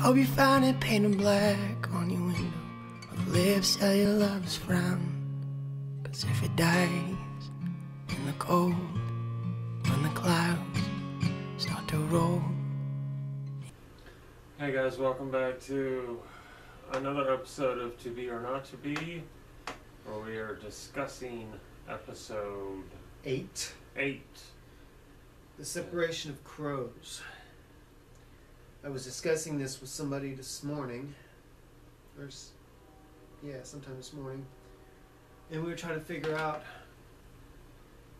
Hope you find it painted black on your window, with lips tell your love's frown. 'Cause if it dies in the cold, when the clouds start to roll. Hey guys, welcome back to another episode of To Be or Not to Be, where we are discussing episode 8. 8. The separation of crows. I was discussing this with somebody this morning, sometime this morning, and we were trying to figure out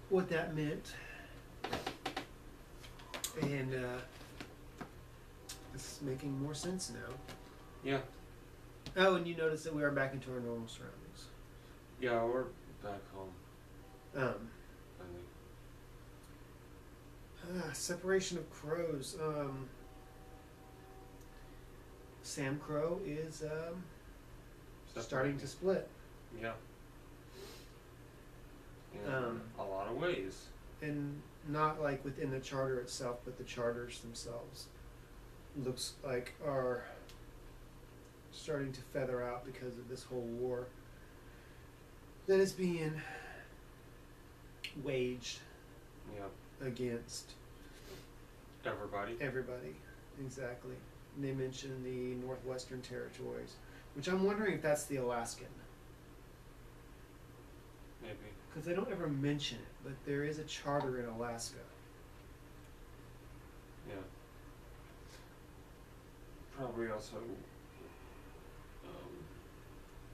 what that meant. And it's making more sense now. Yeah. Oh, and you notice that we are back into our normal surroundings. Yeah, we're back home. Separation of crows. Sam Crow is starting to split. Yeah. In a lot of ways. And not like within the charter itself, but the charters themselves looks like are starting to feather out because of this whole war that is being waged against everybody. Exactly. And they mentioned the Northwestern Territories, which I'm wondering if that's the Alaskan. Maybe. Because they don't ever mention it, but there is a charter in Alaska. Yeah. Probably also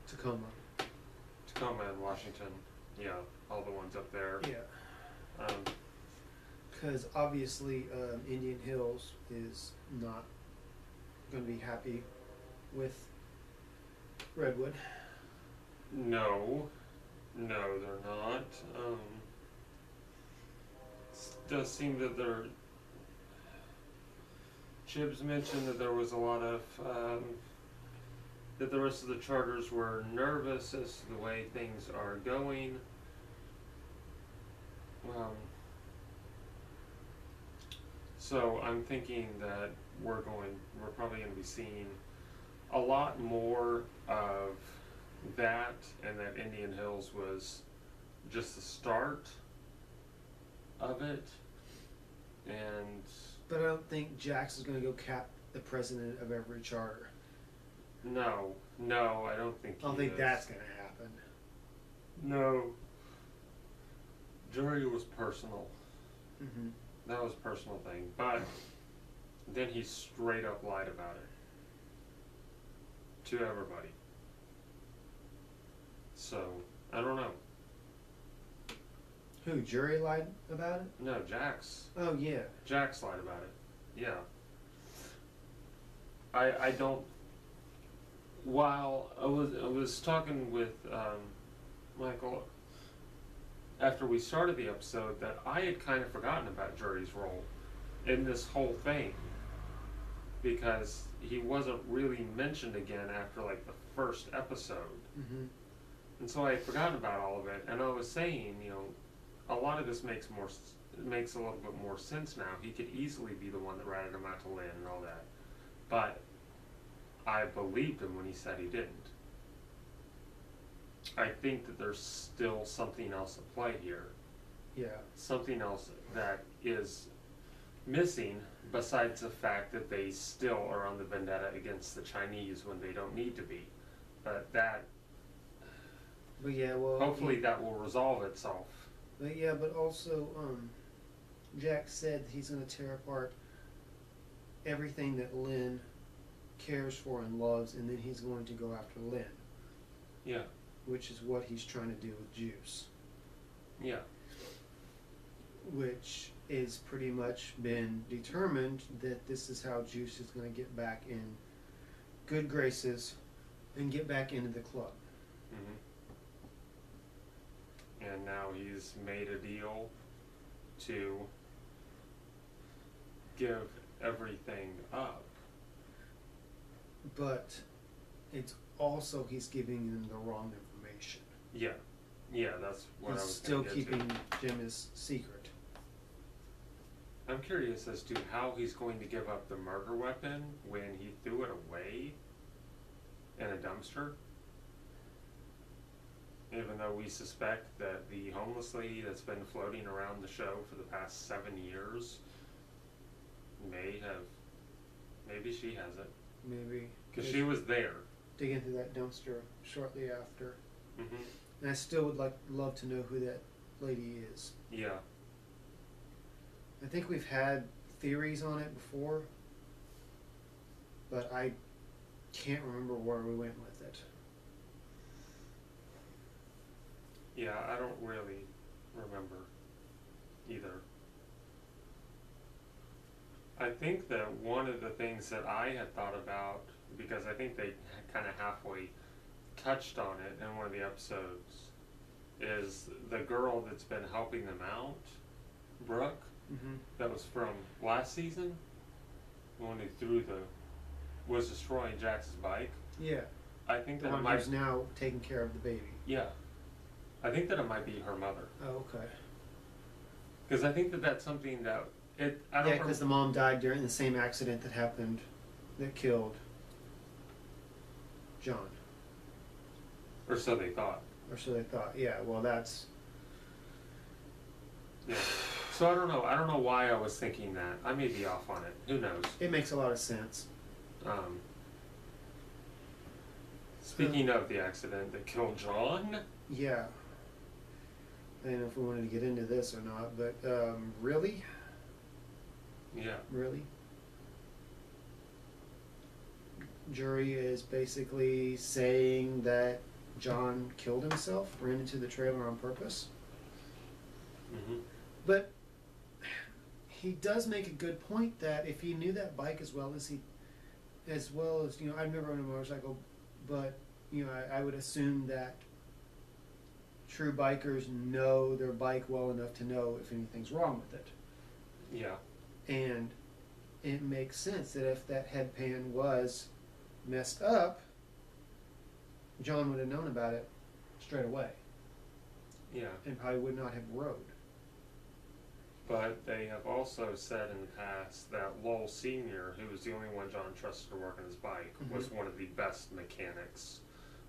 Tacoma and Washington. Yeah, all the ones up there. Yeah. Because obviously Indian Hills is not going to be happy with Redwood. No, they're not. It does seem that Chibs mentioned that there was a lot of that the rest of the charters were nervous as to the way things are going. So I'm thinking that we're probably going to be seeing a lot more of that, and that Indian Hills was just the start of it. But I don't think Jax is going to go cap the president of every charter. No, I don't think. I don't think that's going to happen. No. Jury was personal. Mm-hmm. That was a personal thing, but then he straight up lied about it to everybody. So I don't know. Who, Jury lied about it? No, Jax. Oh yeah, Jax lied about it. Yeah. I don't. While I was talking with Michael after we started the episode, that I had kind of forgotten about Jury's role in this whole thing, because he wasn't really mentioned again after like the first episode. mm-hmm. And so I had forgotten about all of it, and I was saying, a lot of this makes a little bit more sense now. He could easily be the one that ratted him out to Lynn and all that, but I believed him when he said he didn't. I think that there's still something else at play here. Yeah. Something else that is missing besides the fact that they still are on the vendetta against the Chinese when they don't need to be. But yeah, well, hopefully that will resolve itself. But also, Jack said he's going to tear apart everything that Lynn cares for and loves, and then he's going to go after Lynn. Yeah. Which is what he's trying to do with Juice. Yeah. Which is pretty much been determined that this is how Juice is going to get back in good graces and get back into the club. Mm-hmm. And now he's made a deal to give everything up. But it's also he's giving them the wrong information. Yeah, that's what I was still gonna get keeping to. Jim his secret. I'm curious as to how he's going to give up the murder weapon when he threw it away in a dumpster. Even though we suspect that the homeless lady that's been floating around the show for the past 7 years maybe she has it. Maybe. Because she was there. Dig into that dumpster shortly after. Mm-hmm. And I still would love to know who that lady is. Yeah. I think we've had theories on it before, but I can't remember where we went with it. Yeah, I don't really remember either. I think that one of the things that I had thought about, because I think they kind of halfway touched on it in one of the episodes, is the girl that's been helping them out, Brooke, Mm-hmm. that was from last season, the one who was destroying Jax's bike. Yeah. I think The that it one might, who's now taking care of the baby. yeah, I think that it might be her mother. Oh, okay. Because I think that that's something that, I don't Yeah, remember. because the mom died during the same accident that killed John. Or so they thought. Or so they thought. Yeah, well, that's... Yeah. So I don't know why I was thinking that. I may be off on it. Who knows? It makes a lot of sense. Speaking of the accident that killed John. Yeah. I don't know if we wanted to get into this or not, but really? Yeah. Really? Jury is basically saying that John killed himself, ran into the trailer on purpose. Mm-hmm. But he does make a good point that if he knew that bike as well as I've never owned a motorcycle, but I would assume that true bikers know their bike well enough to know if anything's wrong with it. Yeah. And it makes sense that if that headpan was messed up, John would have known about it straight away Yeah. and probably would not have rode. But they have also said in the past that Lowell Sr., who was the only one John trusted to work on his bike, was one of the best mechanics,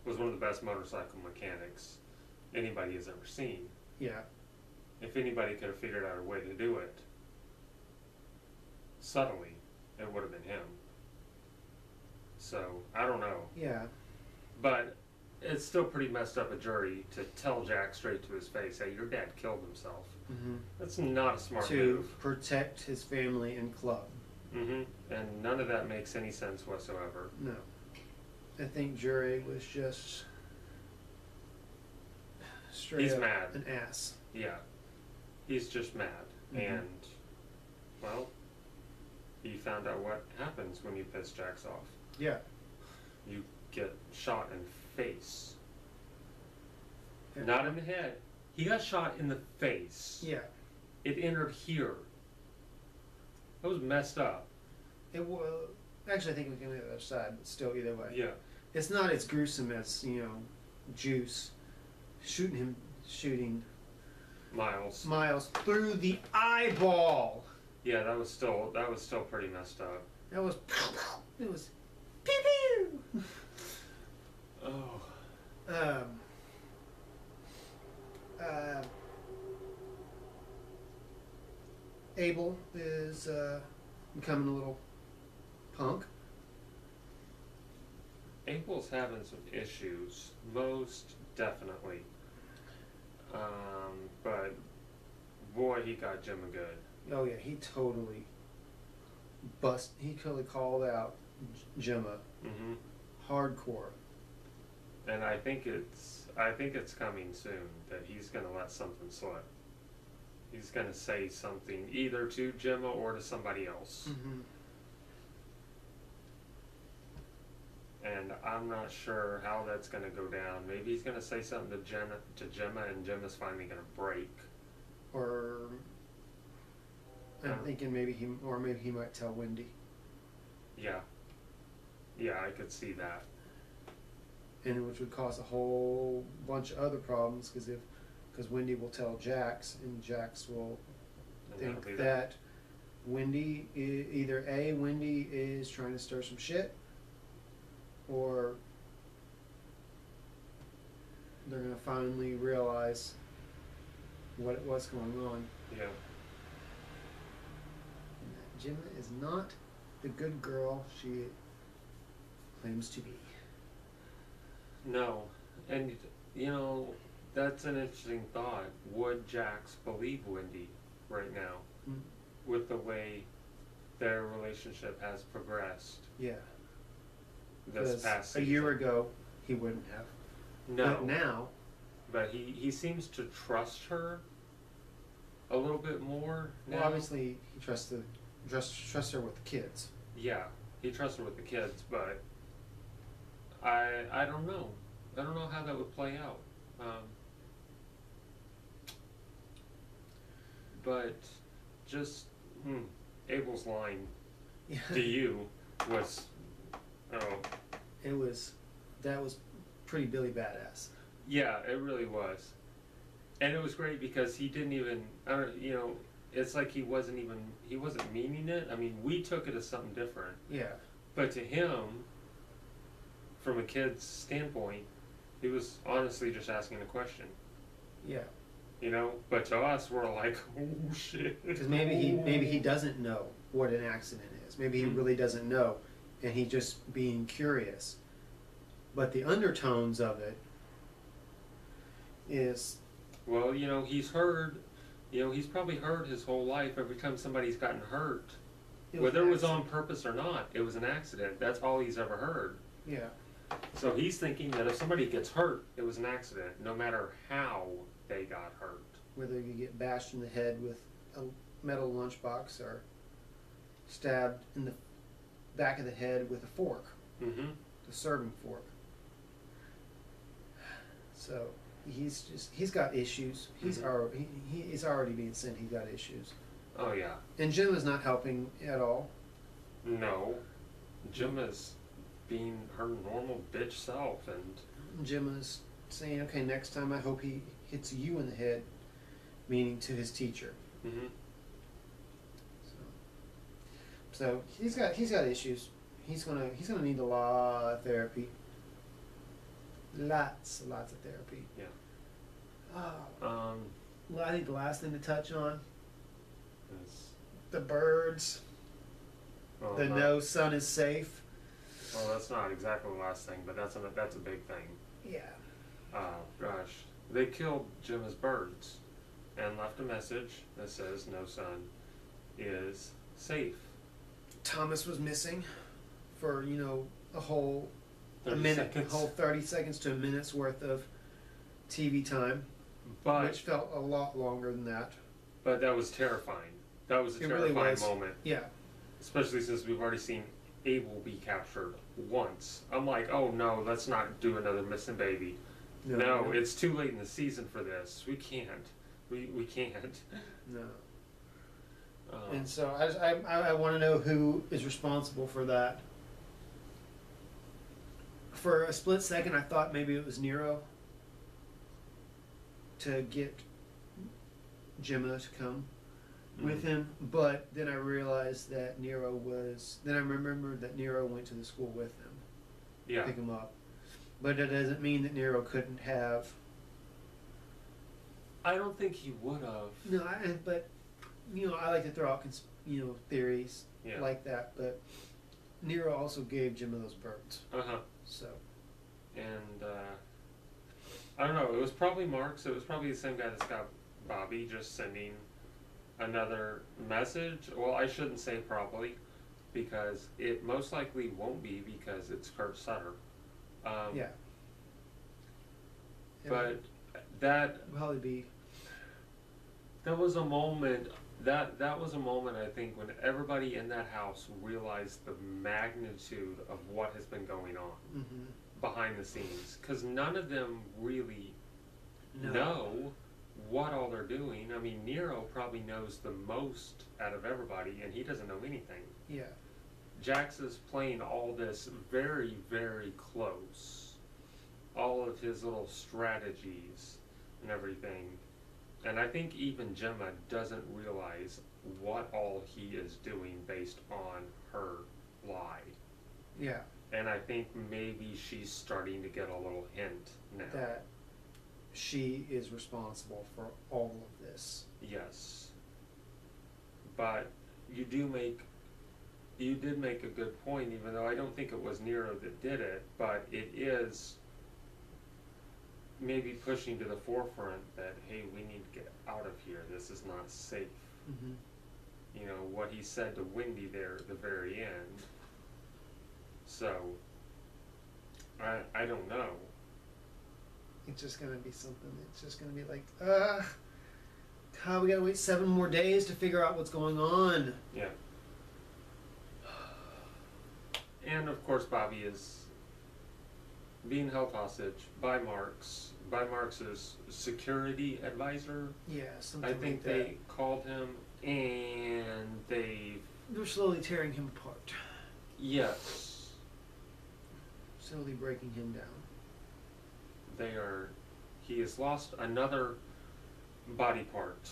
was one of the best motorcycle mechanics anybody has ever seen. Yeah. If anybody could have figured out a way to do it subtly, it would have been him. So, I don't know. Yeah. But it's still pretty messed up a jury to tell Jack straight to his face, hey, your dad killed himself. Mm-hmm. That's not a smart To move. protect his family and club. Mm-hmm. And none of that makes any sense whatsoever. No. I think Jury was just straight He's up mad. an ass. Yeah. He's just mad. Mhm. And, well, he found out what happens when you piss Jax off. Yeah. You get shot in the face. Yeah. Not in the head. He got shot in the face. Yeah. It entered here. That was messed up. It was actually I think we came to the other side, but still either way. Yeah. It's not as gruesome as, Juice shooting Miles. Miles through the eyeball. Yeah, that was still pretty messed up. It was pew pew. Oh. Abel is becoming a little punk. Abel's having some issues, most definitely. But boy, he got Gemma good. Oh yeah, he totally called out Gemma Mm-hmm. hardcore. And I think it's coming soon that he's gonna let something slip. He's gonna say something either to Gemma or to somebody else. Mm-hmm. And I'm not sure how that's gonna go down. Maybe he's gonna say something to Gemma, and Gemma's finally gonna break. Or I'm thinking maybe he might tell Wendy. Yeah. Yeah, I could see that. And which would cause a whole bunch of other problems because Wendy will tell Jax and Jax will And think that'll be that Wendy, either A, Wendy is trying to stir some shit, or they're gonna finally realize what's going on. Yeah. And that Gemma is not the good girl she claims to be. No. And, you know, that's an interesting thought. Would Jax believe Wendy right now Mm. with the way their relationship has progressed Yeah. this 'Cause past a season? year ago, he wouldn't have. No. But now, But he seems to trust her a little bit more now. well, obviously, he trusts her with the kids. Yeah, he trusts her with the kids, but I don't know. I don't know how that would play out. But just Abel's line Yeah. to you was, That was pretty Billy Badass. yeah, it really was, and it was great because he didn't even, it's like he wasn't meaning it. I mean, we took it as something different, Yeah. but to him, from a kid's standpoint, he was honestly just asking a question. Yeah. But to us, we're like, oh shit. Because maybe he doesn't know what an accident is. Maybe he Mhm. really doesn't know, and he's just being curious. But the undertones of it is, Well, he's probably heard his whole life every time somebody's gotten hurt. Whether it was on purpose or not, it was an accident. That's all he's ever heard. Yeah. So he's thinking that if somebody gets hurt, it was an accident, no matter how they got hurt. Whether you get bashed in the head with a metal lunchbox or stabbed in the back of the head with a fork, Mm-hmm. a serving fork. So he's got issues. He's already being sent. He's got issues. Oh yeah. And Jim is not helping at all. No. Gemma's being her normal bitch self, and Jim is saying, "Okay, next time I hope he hits you in the head," meaning to his teacher. mm-hmm. So he's got issues. He's gonna need a lot of therapy. Lots of therapy. Yeah. Well, I think the last thing to touch on, Is, the birds. well, The not- no sun is safe. Well, that's not exactly the last thing, but that's a big thing. Yeah. Oh gosh, they killed Gemma's birds and left a message that says no son is safe. Thomas was missing for a whole 30 minute, seconds. whole 30 seconds to a minute's worth of TV time, But which felt a lot longer than that. that was terrifying. That was a It really terrifying was. moment, Yeah. especially since we've already seen Abel be captured once. I'm like, oh no, let's not do another missing baby. No, it's too late in the season for this. We can't. We can't. no. Um, And so I want to know who is responsible for that. For a split second, I thought maybe it was Nero to get Gemma to come with him, but then I realized that Nero was. Then I remembered that Nero went to the school with him to yeah. pick him up. But it doesn't mean that Nero couldn't have. I don't think he would have. No, but I like to throw out theories Yeah. like that. But Nero also gave Gemma those birds. Uh-huh. So And I don't know, it was probably Mark's. It was probably the same guy that's got Bobby, just sending another message. Well, I shouldn't say probably, because it most likely won't be, because it's Kurt Sutter. yeah. But that It'll probably be. was a moment. That was a moment, I think, when everybody in that house realized the magnitude of what has been going on Mm-hmm. behind the scenes, because none of them really know what all they're doing. I mean, Nero probably knows the most out of everybody, and he doesn't know anything. Yeah. Jax is playing all this very, very close. All of his little strategies and everything. And I think even Gemma doesn't realize what all he is doing based on her lie. Yeah. And I think maybe she's starting to get a little hint now. That she is responsible for all of this. Yes. But you did make a good point, even though I don't think it was Nero that did it, but it is maybe pushing to the forefront that, hey, we need to get out of here. This is not safe. Mm-hmm. You know, what he said to Wendy there at the very end. So, I don't know. It's just gonna be something. It's just gonna be like, God, we gotta wait 7 more days to figure out what's going on. Yeah. And of course, Bobby is being held hostage by Marx's security advisor. Yeah, something I think like that. they called him, and They're slowly tearing him apart. yes, Slowly breaking him down. he has lost another body part.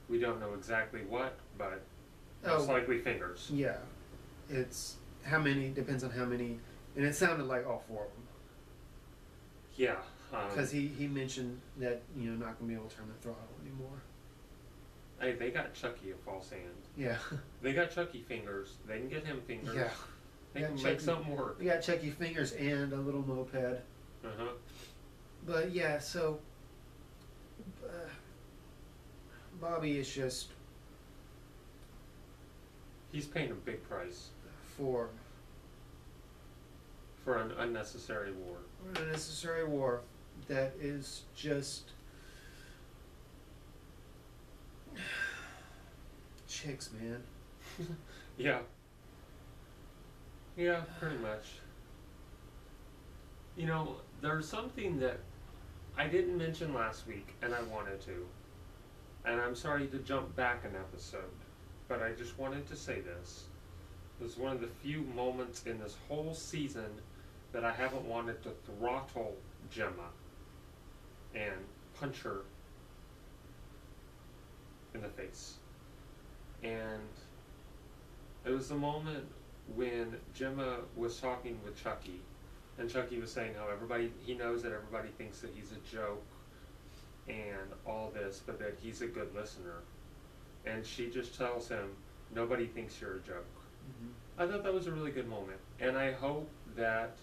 We don't know exactly what, but most likely fingers. Yeah. It's how many, depends on how many, and it sounded like all 4 of them. Yeah. Because he mentioned that, not going to be able to turn the throttle anymore. Hey, they got Chucky a false hand. Yeah. They got Chucky fingers. They can get him fingers. Yeah. They Yeah, can Chucky- make something work. We got Chucky fingers and a little moped. Uh-huh. But yeah, so Bobby is just He's paying a big price for an unnecessary war. an unnecessary war that is just chicks, man. Yeah. Yeah, pretty much. There's something that I didn't mention last week, and I wanted to. And I'm sorry to jump back an episode, but I just wanted to say this. It was one of the few moments in this whole season that I haven't wanted to throttle Gemma and punch her in the face. And it was the moment when Gemma was talking with Chucky, and Chucky was saying how he knows that everybody thinks that he's a joke and all this, but that he's a good listener. And she just tells him, nobody thinks you're a joke. Mm-hmm. I thought that was a really good moment. And I hope that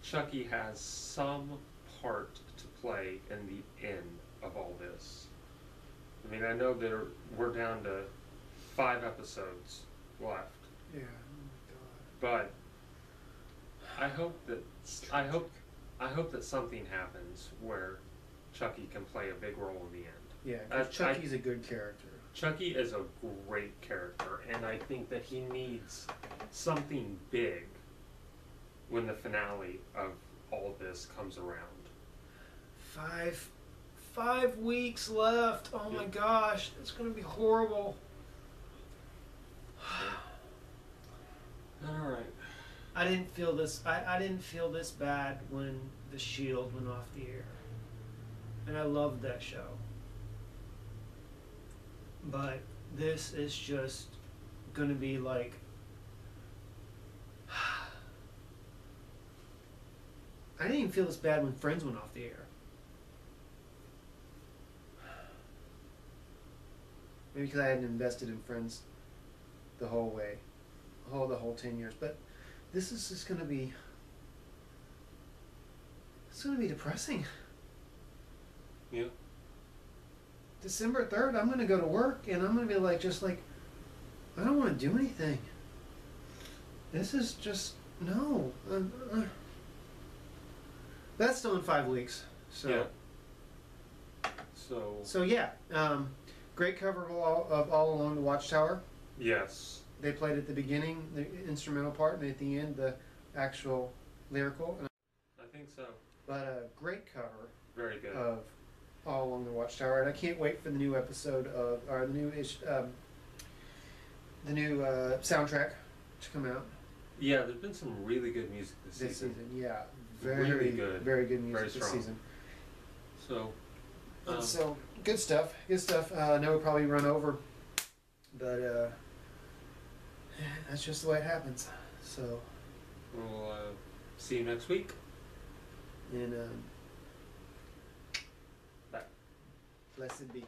Chucky has some part to play in the end of all this. I mean, I know that we're down to 5 episodes left. Yeah. But I hope that something happens where Chucky can play a big role in the end. Yeah, 'cause Chucky's a good character. Chucky is a great character, and I think that he needs something big when the finale of all of this comes around. 5 weeks left. Oh my gosh, it's gonna be horrible. All right. I didn't feel this. I didn't feel this bad when The Shield went off the air, and I loved that show. But this is just gonna be like. I didn't even feel this bad when Friends went off the air. Maybe because I hadn't invested in Friends the whole way, the whole 10 years. But this is just gonna be. It's gonna be depressing. Yeah. December 3rd, I'm gonna go to work and I'm gonna be like, I don't want to do anything. This is just no. That's still in 5 weeks. So. Yeah. So yeah, great cover of All Along the Watchtower. Yes. They played at the beginning the instrumental part, and at the end the actual lyrical. I think so. But a great cover Very good. of All Along the Watchtower, and I can't wait for the new episode of or the new soundtrack to come out Yeah, there's been some really good music this this season. season. Yeah, Really good. very good music Very this strong. season. So, And Um, so good stuff. Good stuff. I know we probably run over, but that's just the way it happens. So, we'll see you next week. and Bye. blessed be.